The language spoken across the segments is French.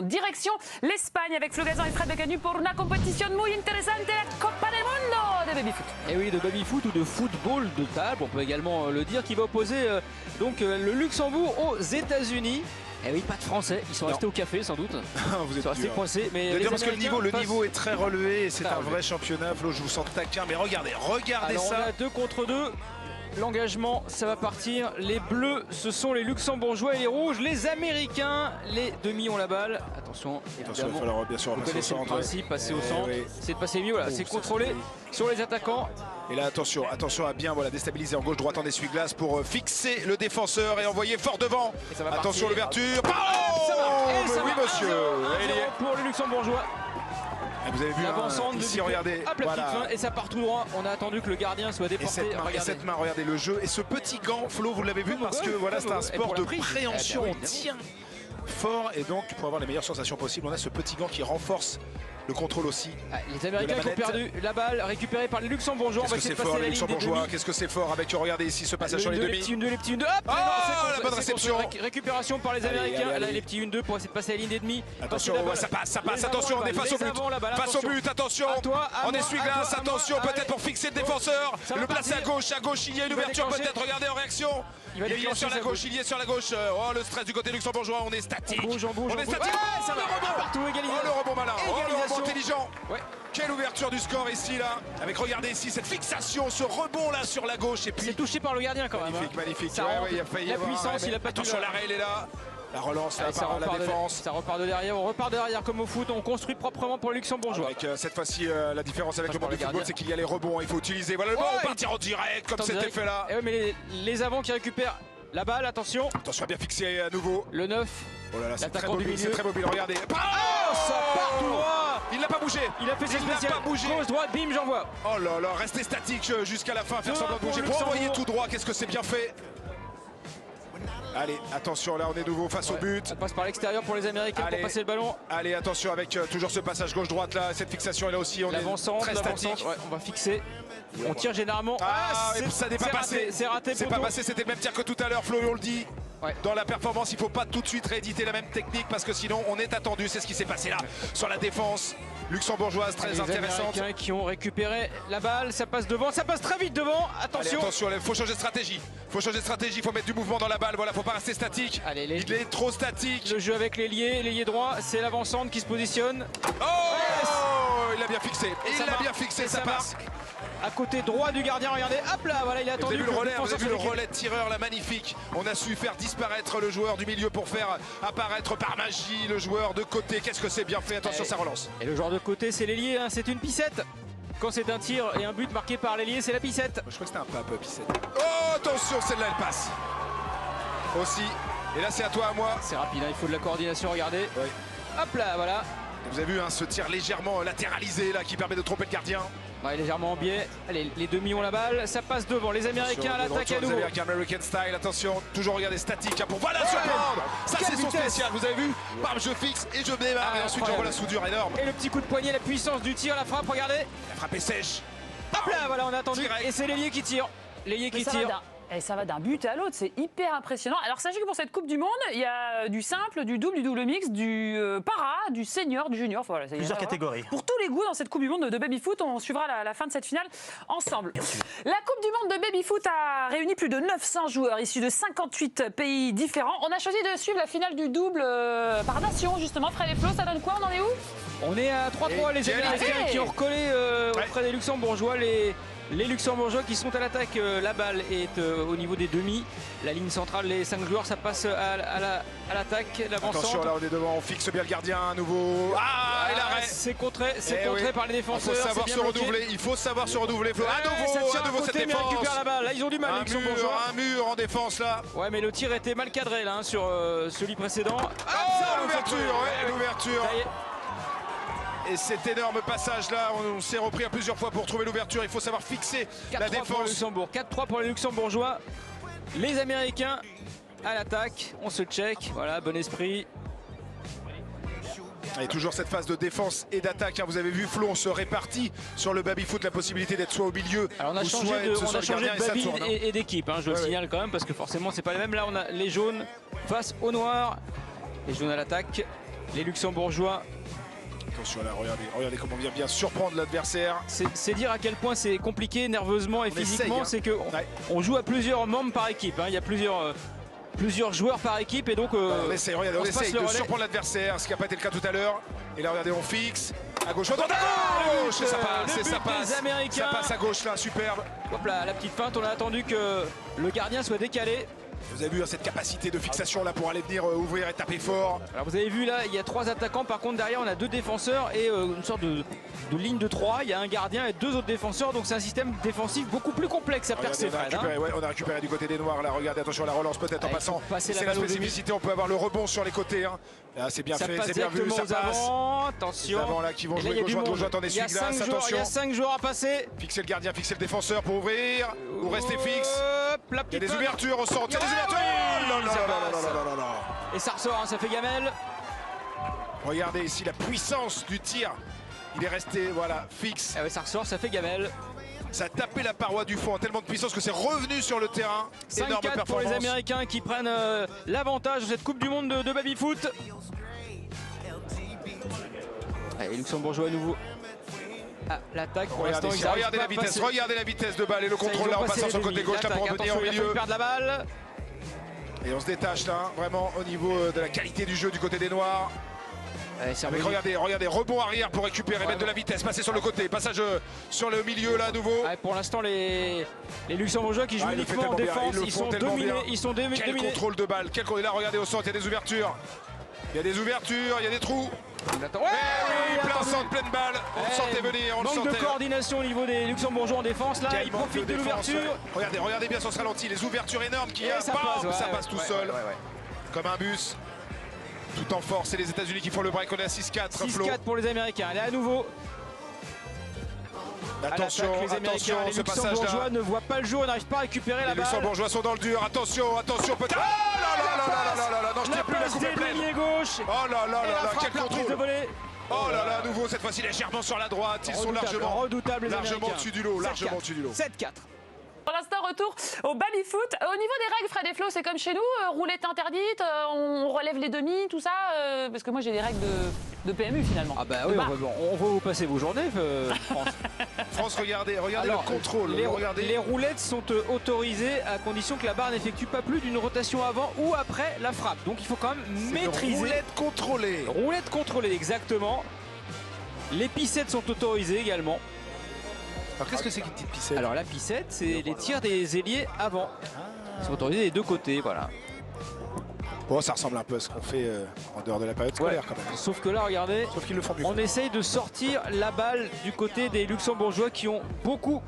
Direction l'Espagne avec Flo Gazan et Fred Becanu pour una competition muy interesante, la Copa del Mundo de baby-foot. Et oui, de baby-foot ou de football de table, on peut également le dire, qui va opposer le Luxembourg aux États-Unis. Et oui, pas de Français, ils sont restés au café sans doute. Vous êtes restés coincés. Mais parce que le niveau est très relevé et c'est un vrai championnat. Flo, je vous sens taquin, mais regardez alors, ça. On a 2 contre 2. L'engagement, ça va partir. Les bleus, ce sont les Luxembourgeois et les rouges, les Américains. Les demi ont la balle. Attention, il va falloir bien sûr vous connaissez le principe, passer au centre. Oui. C'est de passer mieux, voilà, c'est contrôlé sur les attaquants. Et là, attention à bien déstabiliser en gauche-droite en essuie-glace pour fixer le défenseur et envoyer fort devant. Attention l'ouverture. Oui, monsieur. Pour les Luxembourgeois. Vous avez vu ici, regardez, voilà. Et ça part tout droit. On a attendu que le gardien soit déporté. Et cette main, regardez le jeu. Et ce petit gant, Flo, vous l'avez vu, parce que voilà, c'est un sport de préhension. On tient fort et donc pour avoir les meilleures sensations possibles, on a ce petit gant qui renforce le contrôle aussi. Les Américains qui ont perdu la balle, récupérée par les Luxembourgeois. Qu'est-ce que c'est fort les Luxembourgeois? Qu'est-ce que c'est fort avec, regardez ici ce passage sur les demi. Les petits 1-2, hop, la bonne réception. Récupération par les Américains. Là, les petits 1-2 pour essayer de passer à la ligne des demi. Attention, ça passe. Attention, on est face au but. Face au but, attention. On essuie-glace, attention, peut-être pour fixer le défenseur. Le placer à gauche, il y a une ouverture peut-être. Regardez en réaction. Il est sur la gauche, Oh, le stress du côté luxembourgeois, on est statique. On est statique. Ça va partout, égalisation. Oh, le rebond malin. Oh, le rebond intelligent. Quelle ouverture du score ici là. Avec, regardez ici cette fixation, ce rebond là sur la gauche. Et puis c'est touché par le gardien quand même. Magnifique. Il a failli avoir la puissance, il a pas tout. Attention, l'arrêt il est là. La relance là par la défense. Ça repart de derrière, on repart de derrière comme au foot, on construit proprement pour les Luxembourgeois. Avec cette fois-ci la différence avec le monde du football, c'est qu'il y a les rebonds, il faut utiliser. Voilà le ballon, on partir en direct comme cet effet là. Et oui, mais les avants qui récupèrent la balle, attention. Attention à bien fixer à nouveau. Le 9. Oh là là, c'est très mobile, regardez. Ça part tout droit. Il n'a pas bougé. Il a fait ses spéciales. Gauche, droite, bim, j'envoie. Oh là là, restez statique jusqu'à la fin, faire semblant de bouger. Pour envoyer tout droit, qu'est-ce que c'est bien fait. Allez, attention, là on est nouveau face au but. On passe par l'extérieur pour les Américains pour passer le ballon. Allez, attention avec toujours ce passage gauche-droite là, cette fixation est là aussi, on est très statique. On va fixer. On tire généralement. Ça n'est pas passé. C'est raté. C'est pas passé, c'était le même tir que tout à l'heure, Flo, on le dit. Dans la performance, il ne faut pas tout de suite rééditer la même technique parce que sinon on est attendu. C'est ce qui s'est passé là sur la défense luxembourgeoise, très intéressante. Les Américains qui ont récupéré la balle, ça passe devant, ça passe très vite devant. Attention. Allez, attention, il faut changer de stratégie. Il faut mettre du mouvement dans la balle. Voilà, faut pas rester statique. Allez, il est trop statique. Le jeu avec l'ailier droit, c'est l'avant-centre qui se positionne. Il a bien fixé. Ça passe. À côté droit du gardien, regardez, hop là, voilà, il a attendu. Vous avez vu le relais de tireur là, magnifique. On a su faire disparaître le joueur du milieu pour faire apparaître par magie le joueur de côté. Qu'est-ce que c'est bien fait, attention, ça relance. Et le joueur de côté, c'est l'ailier, hein, c'est une pissette. Quand c'est un tir et un but marqué par l'ailier, c'est la pissette. Je crois que c'était un peu pissette. Oh, attention, celle-là, elle passe. Aussi. Et là, c'est à toi, à moi. C'est rapide, hein, il faut de la coordination, regardez. Hop là, voilà. Vous avez vu ce tir légèrement latéralisé là qui permet de tromper le gardien. Légèrement en biais. Allez, les demi ont la balle, ça passe devant. Les Américains à l'attaque à nouveau. American style, attention, toujours regarder statique pour surprendre. Ça c'est son spécial, vous avez vu. Bam, je fixe et je démarre et ensuite j'envoie la soudure énorme. Et le petit coup de poignet, la puissance du tir, la frappe, regardez. La frappe est sèche. Hop là, voilà, on a attendu. Et c'est l'ailier qui tire. Et ça va d'un but à l'autre, c'est hyper impressionnant. Alors sachez que pour cette Coupe du Monde, il y a du simple, du double mix, du para, du senior, du junior. Voilà, plusieurs catégories. Pour tous les goûts dans cette Coupe du Monde de baby-foot, on suivra la fin de cette finale ensemble. La Coupe du Monde de baby-foot a réuni plus de 900 joueurs issus de 58 pays différents. On a choisi de suivre la finale du double par nation, justement. Fred et Flo, ça donne quoi? On en est où? On est à 3-3, les Américains qui ont recollé auprès des Luxembourgeois. Les Luxembourgeois qui sont à l'attaque, la balle est au niveau des demi. La ligne centrale, les 5 joueurs, ça passe à l'attaque. Attention, là on est devant, on fixe bien le gardien à nouveau. Et l'arrêt. C'est contré par les défenseurs. Il faut savoir se renouveler. À nouveau cette défense. Mais récupère la balle. Là ils ont du mal, les Luxembourgeois. Un mur en défense là. Ouais, mais le tir était mal cadré là sur celui précédent. L'ouverture. Et cet énorme passage là, on s'est repris à plusieurs fois pour trouver l'ouverture. Il faut savoir fixer la défense. 4-3 pour les Luxembourgeois. Les Américains à l'attaque. On se check. Voilà, bon esprit. Et toujours cette phase de défense et d'attaque. Vous avez vu, Flo, on se répartit sur le baby-foot la possibilité d'être soit au milieu. Alors on a changé de baby et d'équipe, je le signale quand même, parce que forcément c'est pas les mêmes. Là on a les jaunes face aux noirs. Les jaunes à l'attaque. les Luxembourgeois. Attention là, regardez comment on vient bien surprendre l'adversaire. C'est dire à quel point c'est compliqué nerveusement et physiquement, hein. C'est que on joue à plusieurs membres par équipe, hein. Il y a plusieurs joueurs par équipe et donc on essaye de surprendre l'adversaire, ce qui n'a pas été le cas tout à l'heure. Et là regardez, on fixe à gauche, à gauche, ça passe à gauche là, superbe. Hop là, la petite feinte, on a attendu que le gardien soit décalé. Vous avez vu cette capacité de fixation là pour aller venir ouvrir et taper fort. Alors vous avez vu là, il y a 3 attaquants, par contre derrière on a 2 défenseurs et une sorte de ligne de 3. Il y a un gardien et 2 autres défenseurs, donc c'est un système défensif beaucoup plus complexe à percer. On a récupéré du côté des Noirs là, regardez, attention à la relance peut-être en passant. C'est la spécificité, on peut avoir le rebond sur les côtés. Hein. Là c'est bien fait, c'est bien vu, ça passe. Attention. Les avants là qui vont jouer gauche-droite, on essuie glace, attention. Il y a 5 joueurs à passer. Fixer le gardien, fixer le défenseur pour ouvrir ou rester fixe. Il y a des ouvertures au centre, il y a des ouvertures. Et ça ressort, hein, ça fait gamelle. Regardez ici la puissance du tir. Il est resté, voilà, fixe. Ah ouais, ça ressort, ça fait gamelle. Ça a tapé la paroi du fond, tellement de puissance que c'est revenu sur le terrain. 5-4 pour les Américains qui prennent l'avantage de cette Coupe du Monde de baby-foot. Allez, Luxembourgeois à nouveau. Ah, l'attaque pour l'instant. Regardez la vitesse de balle et le contrôle là en passant sur le côté gauche là pour revenir au milieu. Perdre la balle. Et on se détache là, vraiment au niveau de la qualité du jeu du côté des Noirs. Avec, regardez, rebond arrière pour récupérer, mettre de la vitesse, passer sur le côté, passage sur le milieu là à nouveau. Pour l'instant les Luxembourgeois qui jouent uniquement en défense, ils sont dominés. Quel contrôle de balle, là regardez au centre, il y a des ouvertures. Il y a des ouvertures, il y a des trous. Plein centre, pleine balle. On le sentait venir, on le sentait. Manque de coordination au niveau des Luxembourgeois en défense. Là, ils profitent de l'ouverture. Regardez bien sur ce ralenti, les ouvertures énormes qu'il y a. Ça passe tout seul. Comme un bus. Tout en force, c'est les États-Unis qui font le break. On est à 6-4. 6-4 pour les Américains. Allez, à nouveau. Attention, ce passage-là ne voit pas le jour, on n'arrive pas à récupérer la balle. Les Luxembourgeois sont dans le dur, attention, peut-être. Oh là là, non, je tire plus, la coupe est pleine. Gauche. Oh là là, quel contrôle. Oh là là, à nouveau, cette fois-ci légèrement sur la droite, ils sont largement au-dessus du lot, 7-4. Pour l'instant, retour au baby-foot. Au niveau des règles, Fred et Flo, c'est comme chez nous, roulette interdite, on relève les demi, tout ça, parce que moi j'ai des règles de PMU finalement. Ah bah oui, on va vous passer vos journées, France. France, regardez alors, le contrôle. Les roulettes sont autorisées à condition que la barre n'effectue pas plus d'une rotation avant ou après la frappe. Donc il faut quand même maîtriser. Roulette contrôlée. Roulette contrôlée, exactement. Les pissettes sont autorisées également. Alors qu'est-ce que c'est qu'une petite pissette? Alors la pissette, c'est les tirs des ailiers avant. Ils sont autorisés des deux côtés, voilà. Bon, ça ressemble un peu à ce qu'on fait en dehors de la période scolaire quand même. Sauf que là, regardez, on essaye de sortir la balle du côté des Luxembourgeois qui ont beaucoup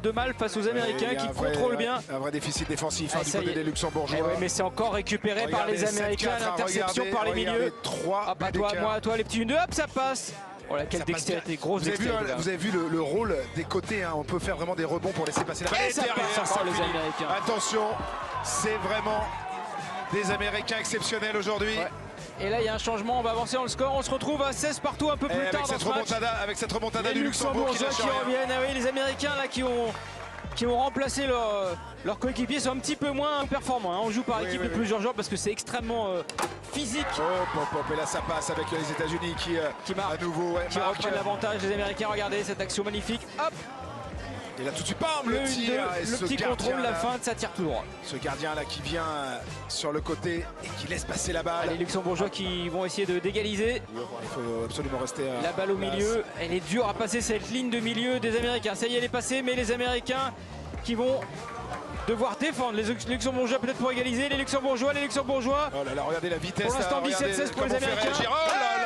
de mal face aux Américains qui contrôlent bien. Un vrai déficit défensif du côté des Luxembourgeois. Mais c'est encore récupéré par les Américains, l'interception par les milieux. Hop, à toi les petits 1-2, hop, ça passe. Oh là, quelle dextérité, grosse dextérité. Vous avez vu le rôle des côtés, hein. On peut faire vraiment des rebonds pour laisser passer la balle. Et ça passe, les Américains. Attention, c'est vraiment des Américains exceptionnels aujourd'hui. Ouais. Et là, il y a un changement, on va avancer dans le score. On se retrouve à 16 partout un peu plus tard dans ce match. Avec cette remontada du Luxembourg qui reviennent. Ah oui, les Américains là qui ont remplacé leurs coéquipiers sont un petit peu moins performants. Hein. On joue par équipe de plusieurs joueurs parce que c'est extrêmement physique. Et là, ça passe avec les États-Unis qui marquent à nouveau. Qui reprennent l'avantage des Américains. Regardez cette action magnifique. Hop. Et là tout de suite, bam, le tir, le petit contrôle, la feinte, ça tire tout droit. Ce gardien là qui vient sur le côté et qui laisse passer la balle. Les Luxembourgeois qui vont essayer d'égaliser. Il faut absolument rester à la balle au milieu. Elle est dure à passer cette ligne de milieu des Américains. Ça y est, elle est passée, mais les Américains qui vont devoir défendre. Les Luxembourgeois peut-être pour égaliser. Les Luxembourgeois. Oh là là, regardez la vitesse. Pour l'instant, 17-16 pour les Américains.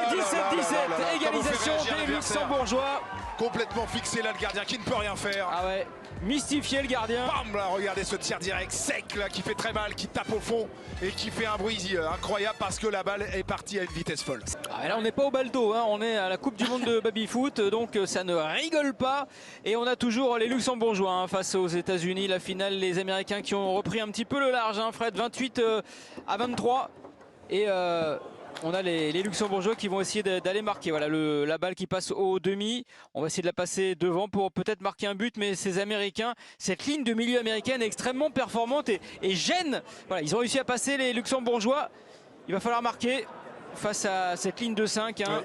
17-17, égalisation des Luxembourgeois. Complètement fixé là le gardien qui ne peut rien faire. Ah ouais, mystifié le gardien. Bam là, regardez ce tir direct sec là qui fait très mal, qui tape au fond et qui fait un bruit incroyable parce que la balle est partie à une vitesse folle. Ah, là on n'est pas au baldo, hein. On est à la Coupe du Monde de baby-foot, donc ça ne rigole pas. Et on a toujours les Luxembourgeois hein, face aux États-Unis. La finale, les Américains qui ont repris un petit peu le large, hein, Fred, 28-23. Et on a les Luxembourgeois qui vont essayer d'aller marquer. Voilà la balle qui passe au demi. On va essayer de la passer devant pour peut-être marquer un but. Mais ces Américains, cette ligne de milieu américaine est extrêmement performante et gêne. Voilà, ils ont réussi à passer les Luxembourgeois. Il va falloir marquer. face à cette ligne de 5. Hein. Ouais.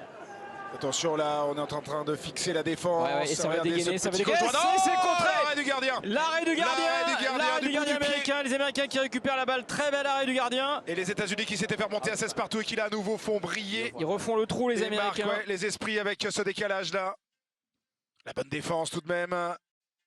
Attention là, on est en train de fixer la défense. Et ça va dégainer, ça va dégainer. C'est le contré. L'arrêt du gardien. L'arrêt du gardien américain. Les Américains qui récupèrent la balle. Très bel arrêt du gardien. Et les États-Unis qui s'étaient fait remonter à 16 partout et qui là à nouveau font briller. Ils refont le trou les Américains. Marquent, les esprits avec ce décalage là. La bonne défense tout de même.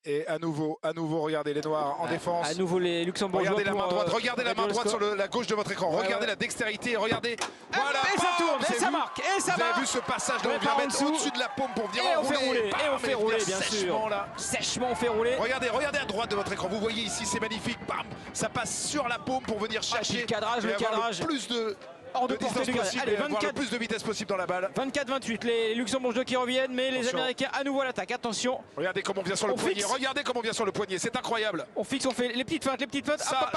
Et à nouveau, regardez les Noirs en défense. À nouveau les Luxembourgeois. Regardez la main droite, regardez la main droite sur la gauche de votre écran. Regardez la dextérité, regardez. Voilà, et ça tourne, et ça marque, et ça marque. Vous avez vu ce passage là, on vient mettre au-dessus de la paume pour venir enrouler. Et on fait rouler, bien sûr. Là. Sèchement, on fait rouler. Regardez à droite de votre écran. Vous voyez ici, c'est magnifique. Bam, ça passe sur la paume pour venir chercher. Le cadrage. Plus de hors de portée du possible. Allez, 24, le plus de vitesse possible dans la balle. 24-28, les Luxembourgeois qui reviennent, mais les Américains à nouveau à l'attaque. Attention. Regardez comment on vient sur le poignet. Regardez comment on vient sur le poignet. C'est incroyable. On fixe, on fait les petites feintes. Ça,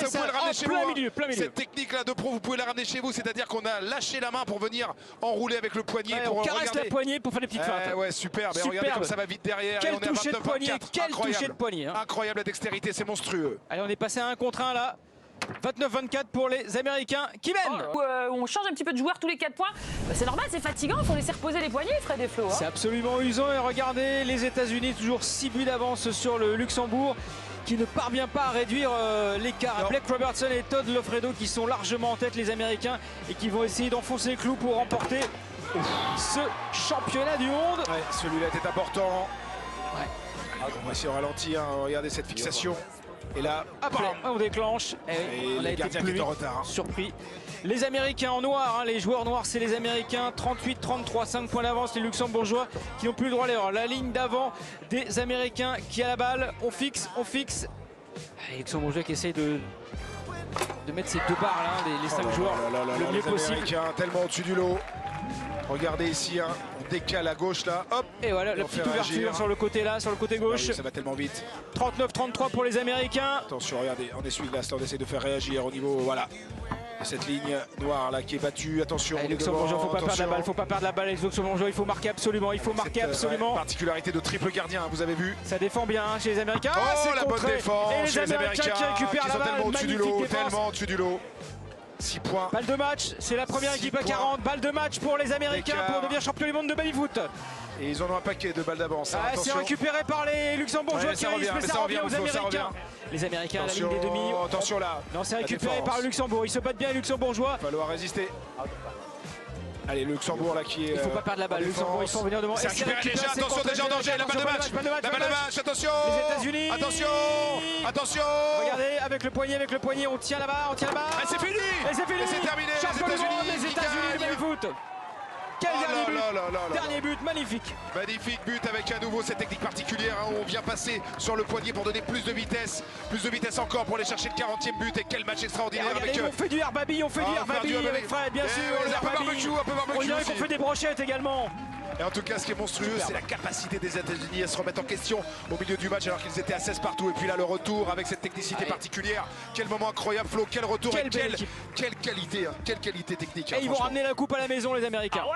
vous pouvez le ramener chez vous. Plein milieu. Cette technique-là de pro, vous pouvez la ramener chez vous. C'est-à-dire qu'on a lâché la main pour venir enrouler avec le poignet. On caresse la poignée pour faire les petites feintes. Ouais, superbe. Et regardez comme ça va vite derrière. Quel toucher de poignet. Quel toucher de poignet. Incroyable la dextérité, c'est monstrueux. Allez, on est passé à 1 contre 1 là. 29-24 pour les Américains qui mènent. On change un petit peu de joueur tous les 4 points. C'est normal, c'est fatigant, il faut laisser reposer les poignets, Fred et Flo. C'est absolument usant. Et regardez les États-Unis, toujours 6 buts d'avance sur le Luxembourg, qui ne parvient pas à réduire l'écart. Blake Robertson et Todd Lofredo qui sont largement en tête, les Américains, et qui vont essayer d'enfoncer le clou pour remporter ce championnat du monde. Ouais, celui-là était important. On va essayer au ralenti, hein. Regardez cette fixation. Et là, on déclenche. Et on a été plus en retard. Surpris. Les Américains en noir, hein, les joueurs noirs, c'est les Américains. 38-33, 5 points d'avance. Les Luxembourgeois qui n'ont plus le droit à l'erreur. La ligne d'avant des Américains qui a la balle. On fixe. Les Luxembourgeois qui essayent de mettre ces 2 barres là, les 5 joueurs le mieux possible. Américains tellement au-dessus du lot. Regardez ici, hein, on décale à gauche là, hop. Et voilà, la petite ouverture sur le côté là, sur le côté gauche. Ça va tellement vite. 39-33 pour les Américains. Attention, regardez, on essuie-glace là, on essaie de faire réagir au niveau, voilà. Cette ligne noire là qui est battue, attention. Les Luxembourgeois, faut pas perdre la balle, les Luxembourgeois, il faut marquer absolument, particularité de triple gardien, vous avez vu. Ça défend bien hein, chez les Américains. C'est la bonne défense. Et les Américains qui récupèrent la balle, tellement au-dessus du lot, tellement au-dessus du lot. 6 points. Balle de match, c'est la première équipe à 40. Balle de match pour les Américains pour devenir champion du monde de baby-foot. Et ils en ont un paquet de balles d'avance. C'est récupéré par les Luxembourgeois qui risquent, mais ça revient aux Américains. Les Américains à la ligne des demi. Attention là. Non, c'est récupéré par le Luxembourg. Ils se battent bien les Luxembourgeois. Il va falloir résister. Allez, le Luxembourg là qui est. Il faut pas perdre la balle. Le Luxembourg, il faut venir devant. C'est récupéré déjà. Attention, déjà en danger. La balle de match. La balle de match. Attention. Les États-Unis. Attention. Regardez, avec le poignet, on tient la barre. C'est fini. Et c'est fini. C'est terminé. Champion du monde des États-Unis de baby-foot. Quel dernier but, magnifique. Magnifique but avec à nouveau cette technique particulière hein, où on vient passer sur le poignet pour donner plus de vitesse encore pour aller chercher le 40e but. Et quel match extraordinaire avec on fait du herbabi, avec Fred, bien sûr. Un peu barbecue, on dirait qu'on fait des brochettes également. Et en tout cas, ce qui est monstrueux, c'est la capacité des États-Unis à se remettre en question au milieu du match alors qu'ils étaient à 16 partout. Et puis là, le retour avec cette technicité particulière. Quel moment incroyable, Flo, quel retour et quelle qualité technique. Et ils vont ramener la coupe à la maison, les Américains.